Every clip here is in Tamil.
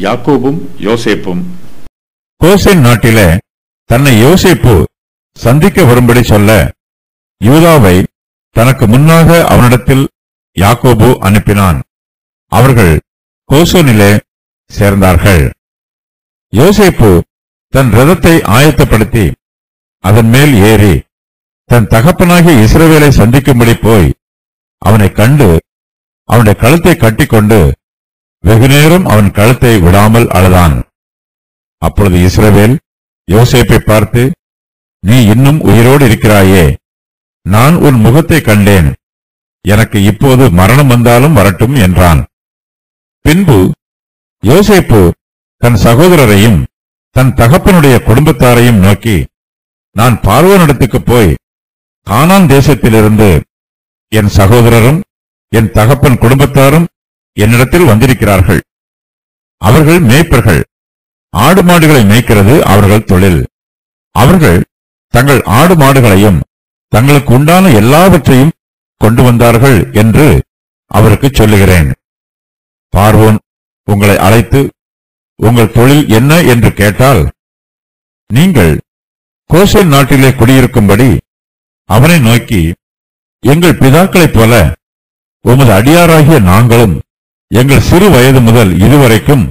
யாக்கோபும் யோசேப்பும். கோசேன் நாட்டிலே தன்னை யோசேப்பு சந்திக்க வரும்படி சொல்ல யூதாவை தனக்கு முன்னாக அவனிடத்தில் யாக்கோபு அனுப்பினான். அவர்கள் கோசேனிலே சேர்ந்தார்கள். யோசேப்பு தன் ரதத்தை ஆயத்தப்படுத்தி அதன் மேல் ஏறி தன் தகப்பனாகிய இஸ்ரவேலை சந்திக்கும்படி போய் அவனை கண்டு அவனுடைய கழுத்தை கட்டிக்கொண்டு வெகுநேரம் அவன் கழுத்தை விடாமல் அழுதான். அப்பொழுது இஸ்ரவேல் யோசேப்பை பார்த்து, நீ இன்னும் உயிரோடு இருக்கிறாயே, நான் உன் முகத்தை கண்டேன், எனக்கு இப்போது மரணம் வந்தாலும் வரட்டும் என்றான். பின்பு யோசேப்பு தன் சகோதரரையும் தன் தகப்பனுடைய குடும்பத்தாரையும் நோக்கி, நான் பார்வோனிடத்துக்கு போய் கானான் தேசத்திலிருந்து என் சகோதரரும் என் தகப்பன் குடும்பத்தாரும் என்னிடத்தில் வந்திருக்கிறார்கள். அவர்கள் மேய்ப்பர்கள், ஆடு மாடுகளை மேய்க்கிறது அவர்கள் தொழில். அவர்கள் தங்கள் ஆடு மாடுகளையும் தங்களுக்கு உண்டான எல்லாவற்றையும் கொண்டு வந்தார்கள் என்று அவருக்கு சொல்லுகிறேன். பார்வோன் உங்களை அழைத்து உங்கள் தொழில் என்ன என்று கேட்டால், நீங்கள் கோசேன் நாட்டிலே குடியிருக்கும்படி அவனை நோக்கி, எங்கள் பிதாக்களைப் போல உமது அடியாராகிய நாங்களும் எங்கள் சிறு வயது முதல் இதுவரைக்கும்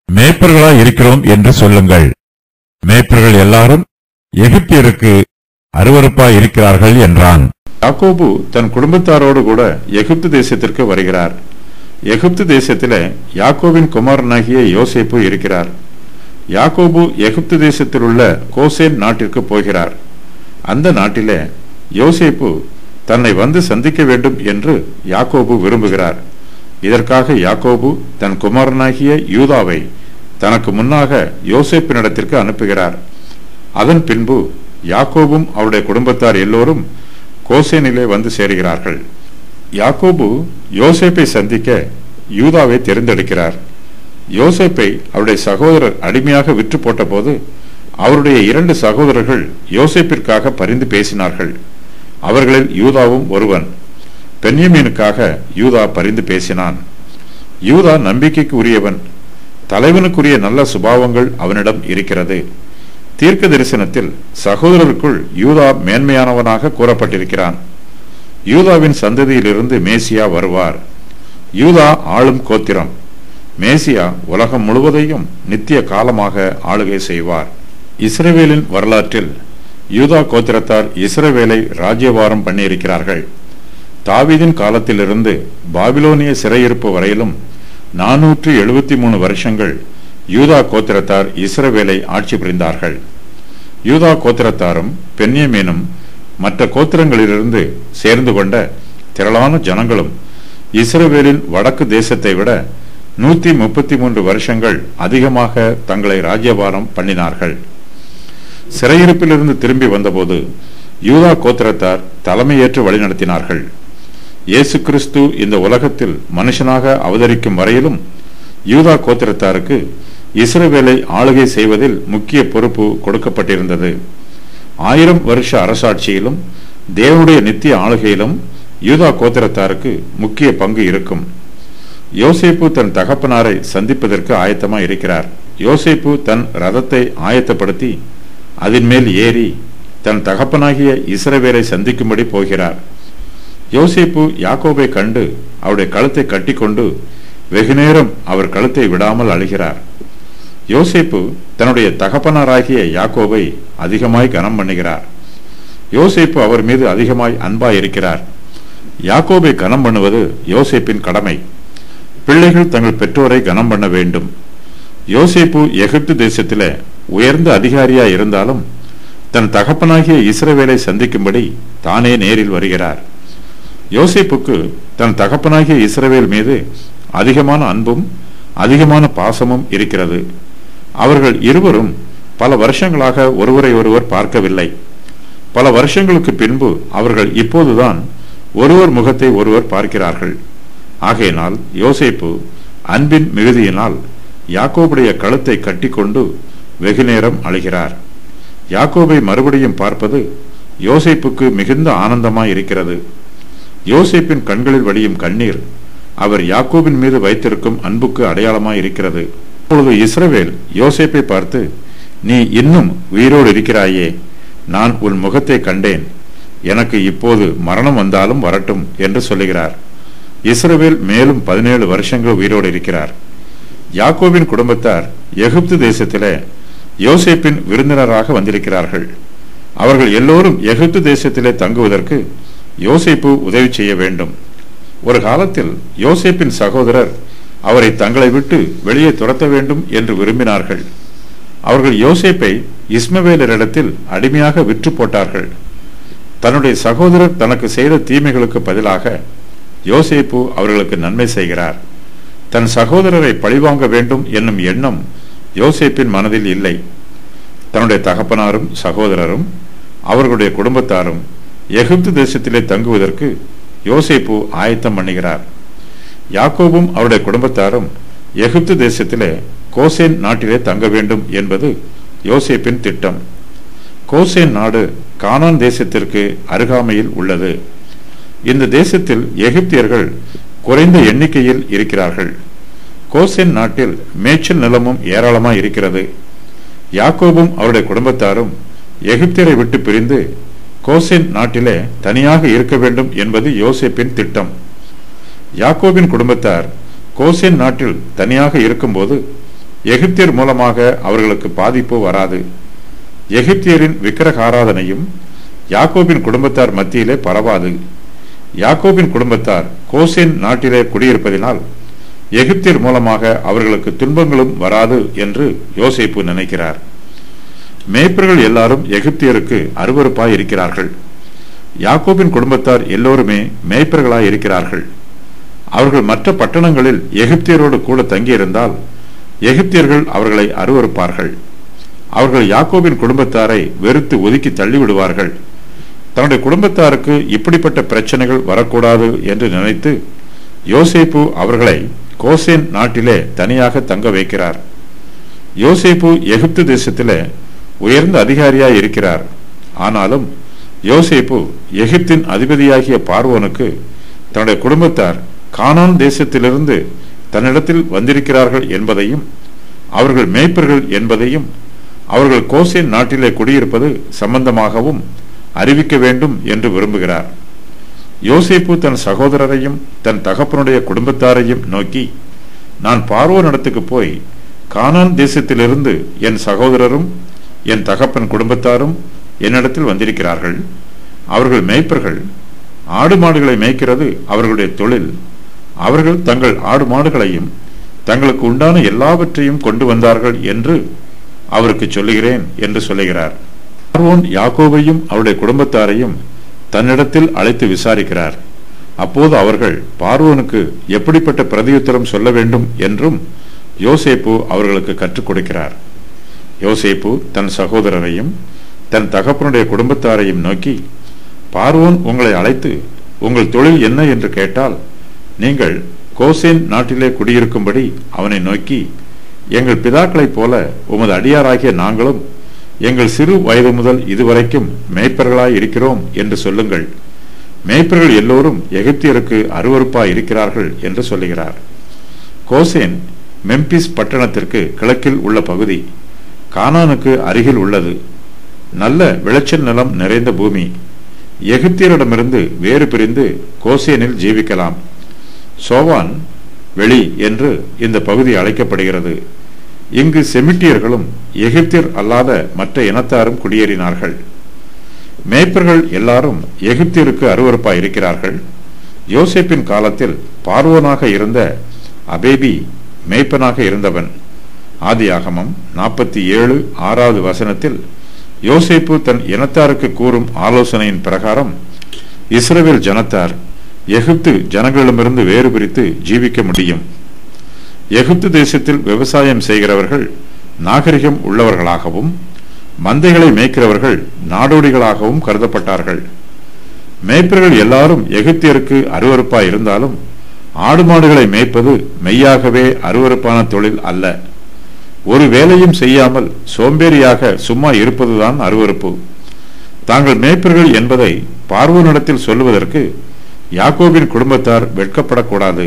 மேய்ப்பர்களாய் இருக்கிறோம் என்று சொல்லுங்கள். மேய்ப்பர்கள் எல்லாரும் எகிப்தியருக்கு அருவருப்பாய் இருக்கிறார்கள் என்றான். யாக்கோபு தன் குடும்பத்தாரோடு கூட எகிப்து தேசத்திற்கு வருகிறார். எகிப்து தேசத்திலே யாக்கோபின் குமாரனாகிய யோசேப்பு இருக்கிறார். யாக்கோபு எகிப்து தேசத்தில் உள்ள கோசேன் நாட்டிற்கு போகிறார். அந்த நாட்டிலே யோசேப்பு தன்னை வந்து சந்திக்க வேண்டும் என்று யாக்கோபு விரும்புகிறார். இதற்காக யாக்கோபு தன் குமாரனாகிய யூதாவை தனக்கு முன்னாக யோசேப்பினிடத்திற்கு அனுப்புகிறார். அதன் பின்பு யாக்கோபும் அவருடைய குடும்பத்தார் எல்லோரும் கோசேனிலே வந்து சேருகிறார்கள். யாக்கோபு யோசேப்பை சந்திக்க யூதாவை தேர்ந்தெடுக்கிறார். யோசேப்பை அவருடைய சகோதரர் அடிமையாக விற்று போட்ட போது அவருடைய 2 சகோதரர்கள் யோசேப்பிற்காக பரிந்து பேசினார்கள். அவர்களில் யூதாவும் ஒருவன். பென்யமீனுக்காக யூதா பரிந்து பேசினான். யூதா நம்பிக்கைக்கு உரியவன். தலைவனுக்குரிய நல்ல சுபாவங்கள் அவனிடம் இருக்கிறது. தீர்க்க தரிசனத்தில் சகோதரருக்குள் யூதா மேன்மையானவனாக கூறப்பட்டிருக்கிறான். யூதாவின் சந்ததியிலிருந்து மேசியா வருவார். யூதா ஆளும் கோத்திரம். மேசியா உலகம் முழுவதையும் நித்திய காலமாக ஆளுகை செய்வார். இஸ்ரவேலின் வரலாற்றில் யூதா கோத்திரத்தார் இஸ்ரவேலை ராஜ்யபாரம் பண்ணியிருக்கிறார்கள். தாவீதின் காலத்திலிருந்து பாபிலோனிய சிறையிருப்பு வரையிலும் 473 வருஷங்கள் யூதா கோத்திரத்தார் இஸ்ரவேலை ஆட்சி புரிந்தார்கள். யூதா கோத்திரத்தாரும் பென்யமீனும் மற்ற கோத்திரங்களிலிருந்து சேர்ந்து கொண்ட திரளான ஜனங்களும் இஸ்ரவேலின் வடக்கு தேசத்தை விட 133 வருஷங்கள் அதிகமாக தங்களை ராஜ்யபாரம் பண்ணினார்கள். சிறையிருப்பிலிருந்து திரும்பி வந்தபோது யூதா கோத்திரத்தார் தலைமையேற்று வழிநடத்தினார்கள். இயேசு கிறிஸ்து இந்த உலகத்தில் மனுஷனாக அவதரிக்கும் வரையிலும் யூதா கோத்திரத்தாருக்கு இஸ்ரவேலை ஆளுகை செய்வதில் முக்கிய பொறுப்பு கொடுக்கப்பட்டிருந்தது. 1000 வருஷ அரசாட்சியிலும் தேவனுடைய நித்திய ஆளுகையிலும் யூதா கோத்திரத்தாருக்கு முக்கிய பங்கு இருக்கும். யோசேப்பு தன் தகப்பனாரை சந்திப்பதற்கு ஆயத்தமாக இருக்கிறார். யோசேப்பு தன் ரதத்தை ஆயத்தப்படுத்தி அதன் மேல் ஏறி தன் தகப்பனாகிய இஸ்ரவேலை சந்திக்கும்படி போகிறார். யோசேப்பு யாக்கோபை கண்டு அவருடைய கழுத்தை கட்டிக்கொண்டு வெகுநேரம் அவர் கழுத்தை விடாமல் அழுகிறார். யோசேப்பு தன்னுடைய தகப்பனாராகிய யாக்கோபை அதிகமாய் கனம் பண்ணுகிறார். யோசேப்பு அவர் மீது அதிகமாய் அன்பாய் இருக்கிறார். யாக்கோபை கனம் பண்ணுவது யோசேப்பின் கடமை. பிள்ளைகள் தங்கள் பெற்றோரை கனம் பண்ண வேண்டும். யோசேப்பு எகிப்து தேசத்திலே உயர்ந்த அதிகாரியாய் இருந்தாலும் தன் தகப்பனாகிய இஸ்ரவேலை சந்திக்கும்படி தானே நேரில் வருகிறார். யோசேப்புக்கு தன் தகப்பனாகிய இஸ்ரவேல் மீது அதிகமான அன்பும் அதிகமான பாசமும் இருக்கிறது. அவர்கள் இருவரும் பல வருஷங்களாக ஒருவரை ஒருவர் பார்க்கவில்லை. பல வருஷங்களுக்கு பின்பு அவர்கள் இப்போதுதான் ஒருவர் முகத்தை ஒருவர் பார்க்கிறார்கள். ஆகையினால் யோசேப்பு அன்பின் மிகுதியினால் யாக்கோபுடைய கழுத்தை கட்டிக்கொண்டு வெகுநேரம் அழுகிறார். யாக்கோபை மறுபடியும் பார்ப்பது யோசேப்புக்கு மிகுந்த ஆனந்தமாய் இருக்கிறது. யோசேப்பின் கண்களில் வடியும் கண்ணீர் அவர் யாக்கோபின் மீது வைத்திருக்கும் அன்புக்கு அடையாளமாய் இருக்கிறது. அப்பொழுது இஸ்ரவேல் யோசேப்பை பார்த்து, நீ இன்னும் உயிரோடு இருக்கிறாயே, நான் உன் முகத்தை கண்டேன், எனக்கு இப்போது மரணம் வந்தாலும் வரட்டும் என்று சொல்லுகிறார். இஸ்ரவேல் மேலும் 17 வருஷங்கள் உயிரோடு இருக்கிறார். யாக்கோபின் குடும்பத்தார் எகிப்து தேசத்திலே யோசேப்பின் விருந்தினராக வந்திருக்கிறார்கள். அவர்கள் எல்லோரும் எகிப்து தேசத்திலே தங்குவதற்கு யோசேப்பு உதவி செய்ய வேண்டும். ஒரு காலத்தில் யோசேப்பின் சகோதரர் அவரை தங்களை விட்டு வெளியே துரத்த வேண்டும் என்று விரும்பினார்கள். அவர்கள் யோசேப்பை இஸ்மவேலரிடத்தில் அடிமையாக விற்று போட்டார்கள். தன்னுடைய சகோதரர் தனக்கு செய்த தீமைகளுக்கு பதிலாக யோசேப்பு அவர்களுக்கு நன்மை செய்கிறார். தன் சகோதரரை பழிவாங்க வேண்டும் என்னும் எண்ணம் யோசேப்பின் மனதில் இல்லை. தன்னுடைய தகப்பனாரும் சகோதரரும் அவர்களுடைய குடும்பத்தாரும் எகிப்து தேசத்திலே தங்குவதற்கு யோசேப்பு ஆயத்தம் பண்ணுகிறார். யாக்கோபும் அவருடைய குடும்பத்தாரும் எகிப்து தேசத்திலே கோசேன் நாட்டிலே தங்க வேண்டும் என்பது யோசேப்பின் திட்டம். கோசேன் நாடு கானான் தேசத்திற்கு அருகாமையில் உள்ளது. இந்த தேசத்தில் எகிப்தியர்கள் குறைந்த எண்ணிக்கையில் இருக்கிறார்கள். கோசேன் நாட்டில் மேய்ச்சல் நிலமும் ஏராளமாய் இருக்கிறது. யாக்கோபும் அவருடைய குடும்பத்தாரும் எகிப்தியரை விட்டு பிரிந்து கோசேன் நாட்டிலே தனியாக இருக்க வேண்டும் என்பது யோசேப்பின் திட்டம். யாக்கோபின் குடும்பத்தார் கோசேன் நாட்டில் தனியாக இருக்கும்போது எகிப்தியர் மூலமாக அவர்களுக்கு பாதிப்பு வராது. எகிப்தியரின் விக்கிரக ஆராதனையும் யாக்கோபின் குடும்பத்தார் மத்தியிலே பரவாது. யாக்கோபின் குடும்பத்தார் கோசேன் நாட்டிலே குடியிருப்பதினால் எகிப்தியர் மூலமாக அவர்களுக்கு துன்பங்களும் வராது என்று யோசேப்பு நினைக்கிறார். மேய்ப்பர்கள் எல்லாரும் எகிப்தியருக்கு அருவருப்பாய் இருக்கிறார்கள். யாக்கோபின் குடும்பத்தார் எல்லோருமே மேய்ப்பர்களாய் இருக்கிறார்கள். அவர்கள் மற்ற பட்டணங்களில் எகிப்தியரோடு கூட தங்கியிருந்தால் எகிப்தியர்கள் அவர்களை அருவருப்பார்கள். அவர்கள் யாக்கோபின் குடும்பத்தாரை வெறுத்து ஒதுக்கி தள்ளிவிடுவார்கள். தன்னுடைய குடும்பத்தாருக்கு இப்படிப்பட்ட பிரச்சனைகள் வரக்கூடாது என்று நினைத்து யோசேப்பு அவர்களை கோசேன் நாட்டிலே தனியாக தங்க வைக்கிறார். யோசேப்பு எகிப்து தேசத்திலே உயர்ந்த அதிகாரியாய் இருக்கிறார். ஆனாலும் யோசேப்பு எகிப்தின் அதிபதியாகிய பார்வோனுக்கு தன்னுடைய குடும்பத்தார் கானான் தேசத்திலிருந்து தன்னிடத்தில் வந்திருக்கிறார்கள் என்பதையும் அவர்கள் மேய்ப்பர்கள் என்பதையும் அவர்கள் கோசேன் நாட்டிலே குடியிருப்பது சம்பந்தமாகவும் அறிவிக்க வேண்டும் என்று விரும்புகிறார். யோசேப்பு தன் சகோதரரையும் தன் தகப்பனுடைய குடும்பத்தாரையும் நோக்கி, நான் பார்வோனிடத்துக்கு போய் கானான் தேசத்திலிருந்து என் சகோதரரும் என் தகப்பன் குடும்பத்தாரும் என்னிடத்தில் வந்திருக்கிறார்கள். அவர்கள் மேய்ப்பர்கள். ஆடு மாடுகளை மேய்க்கிறது அவர்களுடைய தொழில். அவர்கள் தங்கள் ஆடு மாடுகளையும் தங்களுக்கு உண்டான எல்லாவற்றையும் கொண்டு வந்தார்கள் என்று அவருக்கு சொல்லுகிறேன் என்று சொல்லுகிறார். பார்வோன் யாக்கோபையும் அவருடைய குடும்பத்தாரையும் தன்னிடத்தில் அழைத்து விசாரிக்கிறார். அப்போது அவர்கள் பார்வோனுக்கு எப்படிப்பட்ட பிரதியுத்தரம் சொல்ல வேண்டும் என்றும் யோசேப்பு அவர்களுக்கு கற்றுக் கொடுக்கிறார். யோசேப்பு தன் சகோதரரையும் தன் தகப்பனுடைய குடும்பத்தாரையும் நோக்கி, பார்வோன் உங்களை அழைத்து உங்கள் தொழில் என்ன என்று கேட்டால் நீங்கள் கோசேன் நாட்டிலே குடியிருக்கும்படி அவனை நோக்கி, எங்கள் பிதாக்களைப் போல உமது அடியாராகிய நாங்களும் எங்கள் சிறு வயது முதல் இதுவரைக்கும் மேய்ப்பர்களாய் இருக்கிறோம் என்று சொல்லுங்கள். மேய்ப்பர்கள் எல்லோரும் எகிப்தியருக்கு அருவருப்பாய் இருக்கிறார்கள் என்று சொல்லுகிறார். கோசேன் மெம்பிஸ் பட்டணத்திற்கு கிழக்கில் உள்ள பகுதி, கானானுக்கு அருகில் உள்ளது. நல்ல விளைச்சல் நிலம் நிறைந்த பூமி. எகிப்தியரிடமிருந்து வேறு பிரிந்து கோசேனில் ஜீவிக்கலாம். சோவான் வெளி என்று இந்த பகுதி அழைக்கப்படுகிறது. இங்கு செமிட்டியர்களும் எகிப்தியர் அல்லாத மற்ற இனத்தாரும் குடியேறினார்கள். மேய்ப்பர்கள் எல்லாரும் எகிப்தியருக்கு அருவருப்பாய் இருக்கிறார்கள். யோசேப்பின் காலத்தில் பார்வோனாக இருந்த அபேபி மேய்ப்பனாக இருந்தவன். ஆதியாகமம் 47:6 வசனத்தில் யோசேப்பு தன் இனத்தாருக்கு கூறும் ஆலோசனையின் பிரகாரம் இஸ்ரவேல் ஜனத்தார் எகிப்து ஜனங்களிடமிருந்து வேறு பிரித்து ஜீவிக்க முடியும். எகிப்து தேசத்தில் விவசாயம் செய்கிறவர்கள் நாகரிகம் உள்ளவர்களாகவும் மந்தைகளை மேய்க்கிறவர்கள் நாடோடிகளாகவும் கருதப்பட்டார்கள். மேய்ப்பர்கள் எல்லாரும் எகிப்தியருக்கு அருவருப்பாய் இருந்தாலும் ஆடு மாடுகளை மேய்ப்பது மெய்யாகவே அருவருப்பான தொழில் அல்ல. ஒரு வேலையும் செய்யாமல் சோம்பேறியாக சும்மா இருப்பதுதான் அருவருப்பு. தாங்கள் மேய்ப்பர்கள் என்பதை பார்வோனிடத்தில் சொல்லுவதற்கு யாக்கோபின் குடும்பத்தார் வெட்கப்படக்கூடாது.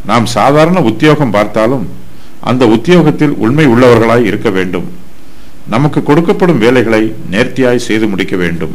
நாம் சாதாரண உத்தியோகம் பார்த்தாலும் அந்த உத்தியோகத்தில் உண்மை உள்ளவர்களாய் இருக்க வேண்டும். நமக்கு கொடுக்கப்படும் வேலைகளை நேர்த்தியாய் செய்து முடிக்க வேண்டும்.